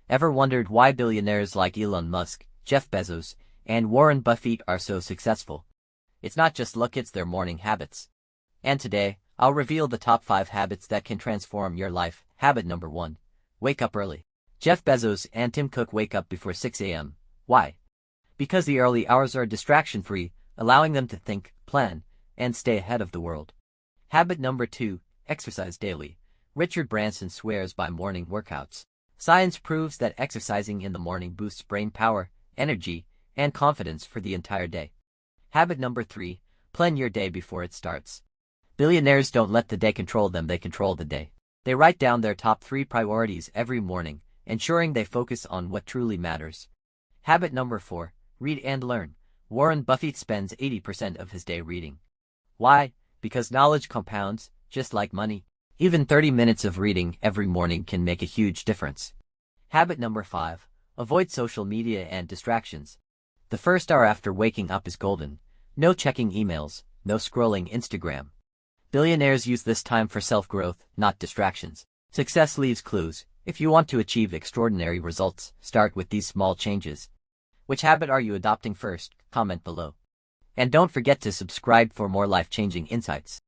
Ever wondered why billionaires like Elon Musk, Jeff Bezos, and Warren Buffett are so successful? It's not just luck, it's their morning habits. And today, I'll reveal the top 5 habits that can transform your life. Habit number 1. Wake up early. Jeff Bezos and Tim Cook wake up before 6 a.m. Why? Because the early hours are distraction-free, allowing them to think, plan, and stay ahead of the world. Habit number 2. Exercise daily. Richard Branson swears by morning workouts. Science proves that exercising in the morning boosts brain power, energy, and confidence for the entire day. Habit number 3. Plan your day before it starts. Billionaires don't let the day control them, they control the day. They write down their top 3 priorities every morning, ensuring they focus on what truly matters. Habit number 4. Read and learn. Warren Buffett spends 80% of his day reading. Why? Because knowledge compounds, just like money. Even 30 minutes of reading every morning can make a huge difference. Habit number 5. Avoid social media and distractions. The first hour after waking up is golden. No checking emails, no scrolling Instagram. Billionaires use this time for self-growth, not distractions. Success leaves clues. If you want to achieve extraordinary results, start with these small changes. Which habit are you adopting first? Comment below. And don't forget to subscribe for more life-changing insights.